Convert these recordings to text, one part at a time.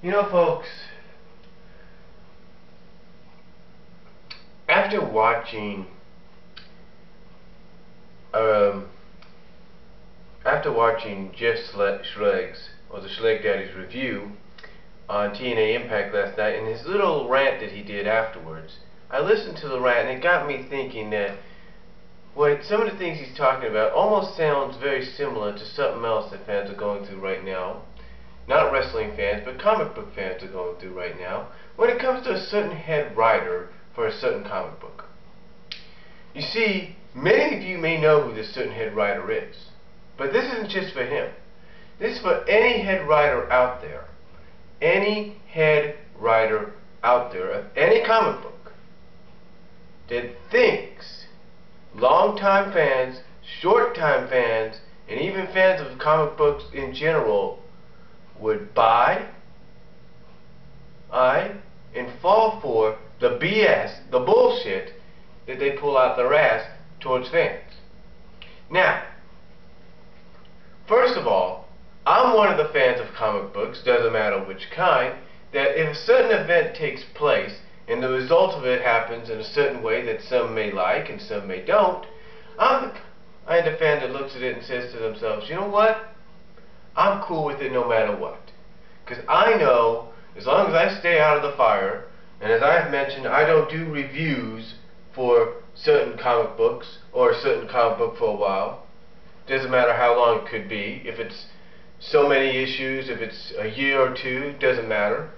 You know, folks, after watching um, Jeff Schlegg's or the Schlegg Daddy's review on TNA Impact last night and his little rant that he did afterwards, I listened to the rant and it got me thinking that some of the things he's talking about almost sounds very similar to something else that fans are going through right now. Not wrestling fans, but comic book fans are going through right now when it comes to a certain head writer for a certain comic book. You see, many of you may know who this certain head writer is, but this isn't just for him. This is for any head writer out there. Any head writer out there of any comic book that thinks long-time fans, short-time fans, and even fans of comic books in general would buy, and fall for the BS, the bullshit that they pull out their ass towards fans. Now, first of all, I'm one of the fans of comic books, doesn't matter which kind, that if a certain event takes place and the result of it happens in a certain way that some may like and some may don't, I'm the fan that looks at it and says to themselves, you know what? I'm cool with it no matter what. Because I know, as long as I stay out of the fire, and as I've mentioned, I don't do reviews for certain comic books or a certain comic book for a while. Doesn't matter how long it could be. If it's so many issues, if it's a year or two, doesn't matter.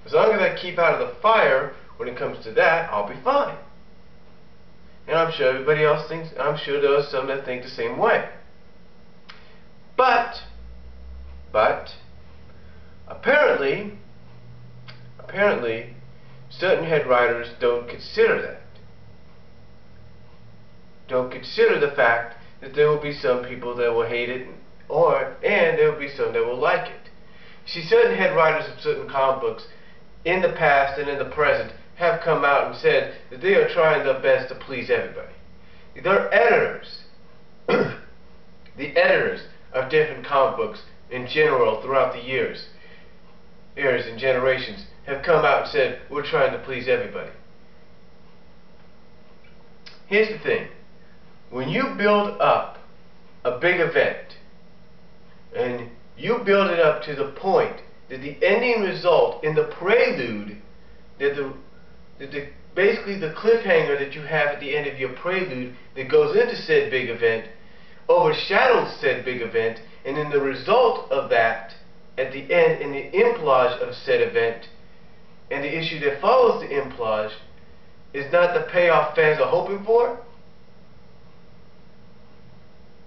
As long as I keep out of the fire when it comes to that, I'll be fine. And I'm sure everybody else thinks, I'm sure there are some that think the same way. But, apparently, certain head writers don't consider that. Don't consider the fact that there will be some people that will hate it, and there will be some that will like it. See, certain head writers of certain comic books in the past and in the present have come out and said that they are trying their best to please everybody. Their editors, the editors of different comic books in general throughout the years and generations have come out and said, we're trying to please everybody. Here's the thing. When you build up a big event, and you build it up to the point that the ending result in the prelude, basically the cliffhanger that you have at the end of your prelude that goes into said big event, overshadows said big event, and then the result of that at the end in the implage of said event, and the issue that follows the implage is not the payoff fans are hoping for,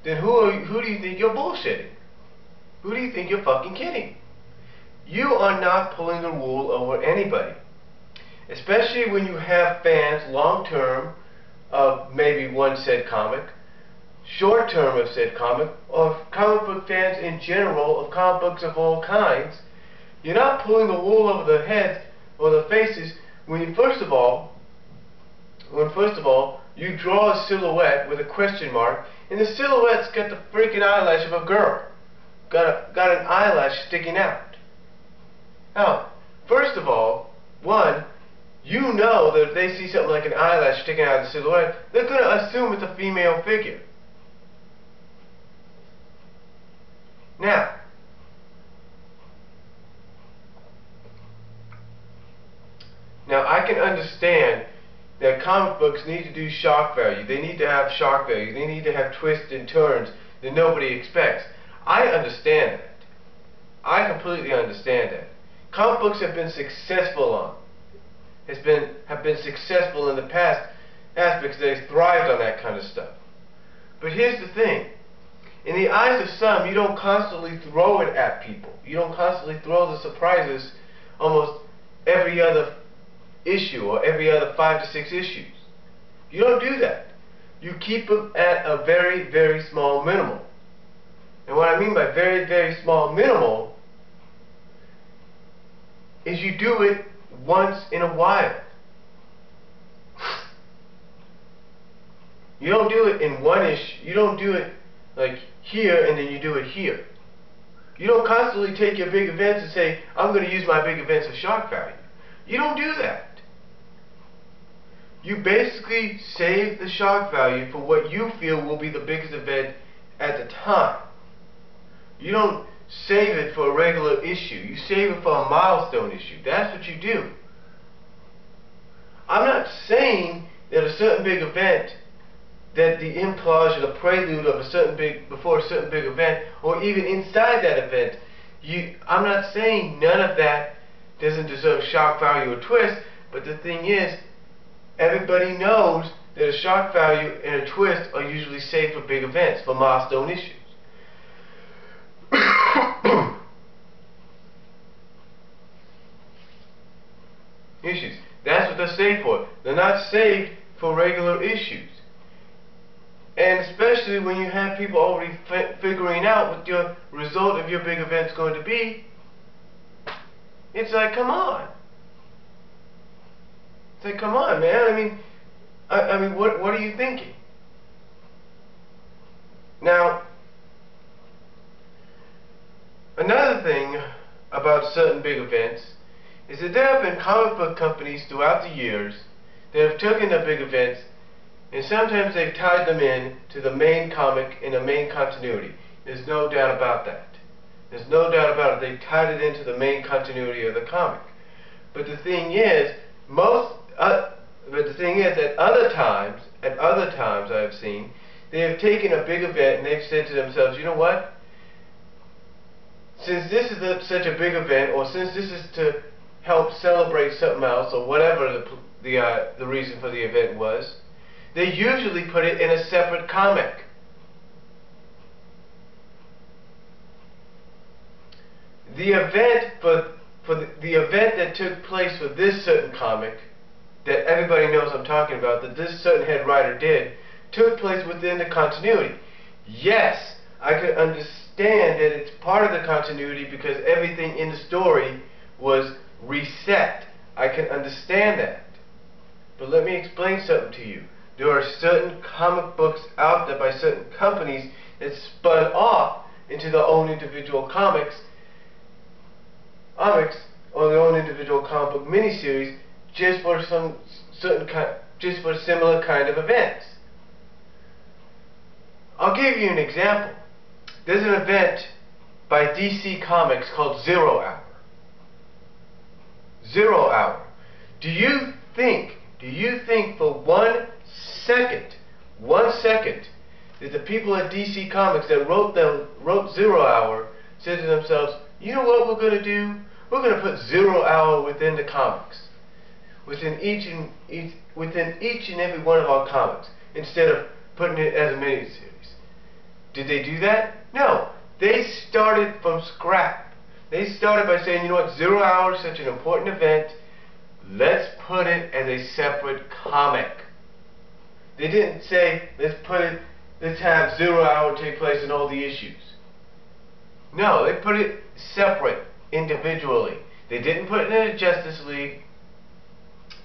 then who do you think you're bullshitting? Who do you think you're fucking kidding? You are not pulling the wool over anybody. Especially when you have fans long-term of maybe one said comic, short-term of said comic, or comic book fans in general of comic books of all kinds. You're not pulling the wool over their heads or their faces when first of all you draw a silhouette with a question mark, and the silhouette's got the freaking eyelash of a girl. Got an eyelash sticking out. Now, first of all, you know that if they see something like an eyelash sticking out of the silhouette, they're going to assume it's a female figure. Now, I can understand that comic books need to do shock value. They need to have shock value. They need to have twists and turns that nobody expects. I understand that. I completely understand that. Comic books have been successful have been successful in the past aspects. They've thrived on that kind of stuff. But here's the thing. In the eyes of some, you don't constantly throw it at people. You don't constantly throw the surprises almost every other issue or every other 5 to 6 issues. You don't do that. You keep them at a very, very small minimal. And what I mean by very, very small minimal is you do it once in a while. You don't do it in one issue. You don't do it like here and then you do it here. You don't constantly take your big events and say, I'm going to use my big events as shock value. You don't do that. You basically save the shock value for what you feel will be the biggest event at the time. You don't save it for a regular issue. You save it for a milestone issue. That's what you do. I'm not saying that a certain big event, that the implage or the prelude of before a certain big event, or even inside that event, I'm not saying none of that doesn't deserve shock value or twist, but the thing is, everybody knows that a shock value and a twist are usually saved for big events, for milestone issues. That's what they're saved for. They're not saved for regular issues. And especially when you have people already figuring out what your result of your big event's going to be, it's like, come on. It's like, come on, man. I mean, what are you thinking? Now, another thing about certain big events is that there have been comic book companies throughout the years that have taken their big events and sometimes they've tied them in to the main comic in the main continuity. There's no doubt about that. There's no doubt about it. They've tied it into the main continuity of the comic. But the thing is, at other times I've seen, they have taken a big event and they've said to themselves, you know what? Since this is such a big event, or since this is to help celebrate something else, or whatever the reason for the event was, they usually put it in a separate comic. The event that took place for this certain comic, that everybody knows I'm talking about, that this certain head writer did, took place within the continuity. Yes, I could understand that it's part of the continuity because everything in the story was reset. I can understand that. But let me explain something to you. There are certain comic books out there by certain companies that spun off into their own individual comics or their own individual comic book miniseries just for similar kind of events. I'll give you an example. There's an event by DC Comics called Zero Hour. Zero Hour. Do you think for 1 second, that the people at DC Comics that wrote Zero Hour said to themselves, you know what we're going to do? We're going to put 0 Hour within the comics, within each and every one of our comics, instead of putting it as a miniseries. Did they do that? No. They started from scrap. They started by saying, you know what, 0 Hour is such an important event, let's put it as a separate comic. They didn't say, let's have 0 Hour take place in all the issues. No, they put it separate, individually. They didn't put it in the Justice League.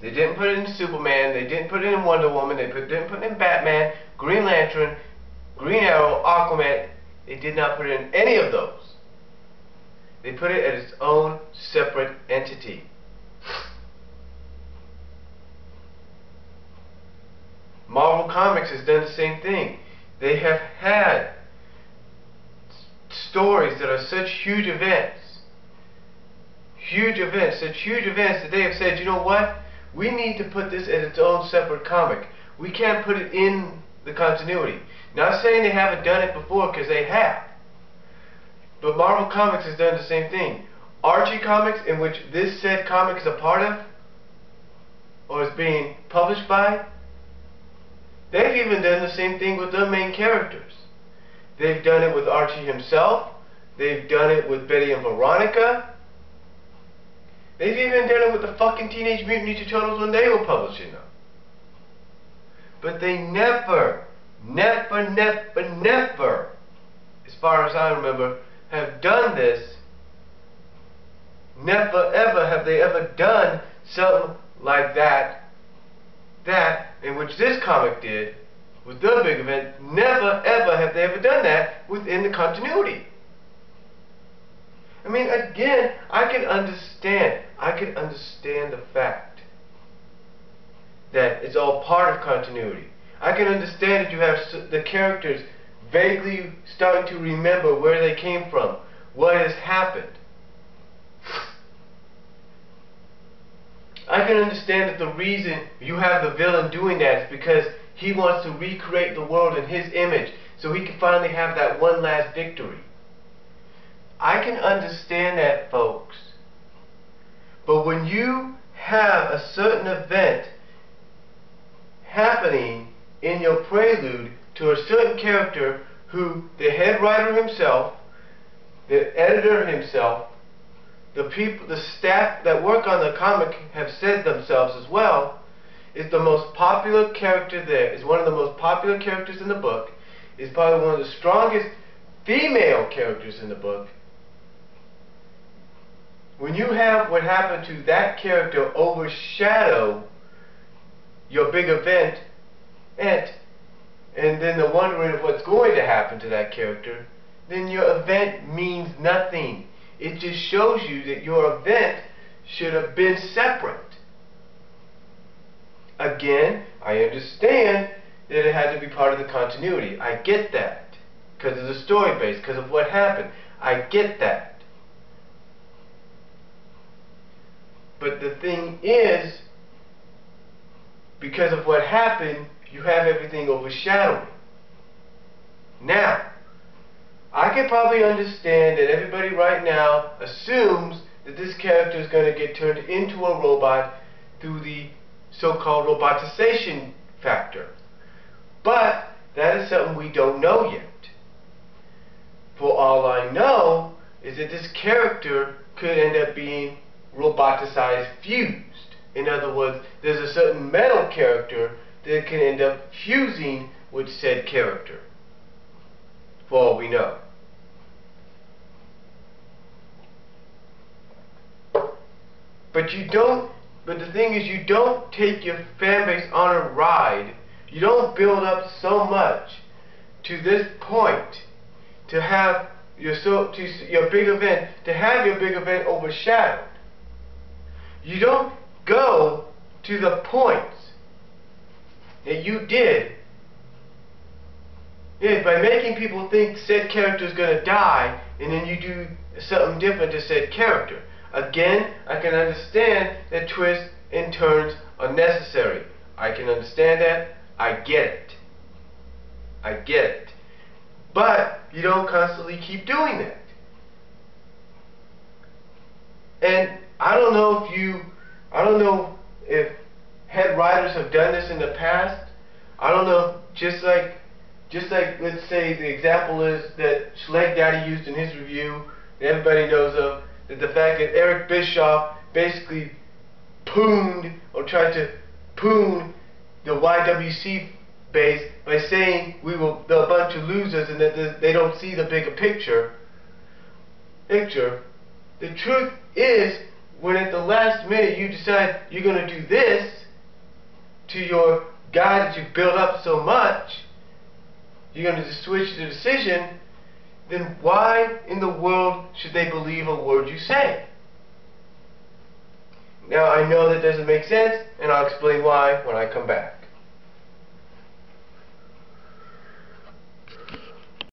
They didn't put it in Superman. They didn't put it in Wonder Woman. They didn't put it in Batman, Green Lantern, Green Arrow, Aquaman. They did not put it in any of those. They put it as its own separate entity. Marvel Comics has done the same thing. They have had stories that are such huge events, such huge events that they have said, you know what, we need to put this as its own separate comic. We can't put it in the continuity. Not saying they haven't done it before, because they have. But Marvel Comics has done the same thing. Archie Comics, in which this said comic is a part of, or is being published by, they've even done the same thing with their main characters. They've done it with Archie himself. They've done it with Betty and Veronica. They've even done it with the fucking Teenage Mutant Ninja Turtles when they were publishing them. But they never, as far as I remember, have done this. Never ever have they ever done something like that in which this comic did with their big event. Never ever have they ever done that within the continuity. I mean, again, I can understand the fact that it's all part of continuity. I can understand that you have the characters vaguely starting to remember where they came from, what has happened. I can understand that the reason you have the villain doing that is because he wants to recreate the world in his image so he can finally have that one last victory. I can understand that, folks. But when you have a certain event happening in your prelude to a certain character who the head writer himself, the editor himself, the people, the staff that work on the comic have said themselves as well, is the most popular character there, is one of the most popular characters in the book, is probably one of the strongest female characters in the book. When you have what happened to that character overshadow your big event, and then the wondering of what's going to happen to that character, then your event means nothing. It just shows you that your event should have been separate. Again, I understand that it had to be part of the continuity. I get that. Because of the story base, because of what happened. I get that. But the thing is, because of what happened, you have everything overshadowing. Now, I can probably understand that everybody right now assumes that this character is going to get turned into a robot through the so-called robotization factor. But that is something we don't know yet. For all I know is that this character could end up being roboticized fused. In other words, there's a certain metal character that can end up fusing with said character. For all we know. But the thing is, you don't take your fan base on a ride. You don't build up so much to this point to have your big event overshadowed. You don't go to the points that you did by making people think said character is going to die, and then you do something different to said character. Again, I can understand that twists and turns are necessary. I can understand that. I get it. I get it. But you don't constantly keep doing that. And I don't know if head writers have done this in the past. I don't know, just like let's say the example is that Schleg Daddy used in his review that everybody knows of, that the fact that Eric Bischoff basically tried to poon the YWC base by saying they're a bunch of losers and that they don't see the bigger picture. The truth is, when at the last minute you decide you're going to do this to your guy that you've built up so much, you're going to just switch the decision, then why in the world should they believe a word you say? Now, I know that doesn't make sense, and I'll explain why when I come back.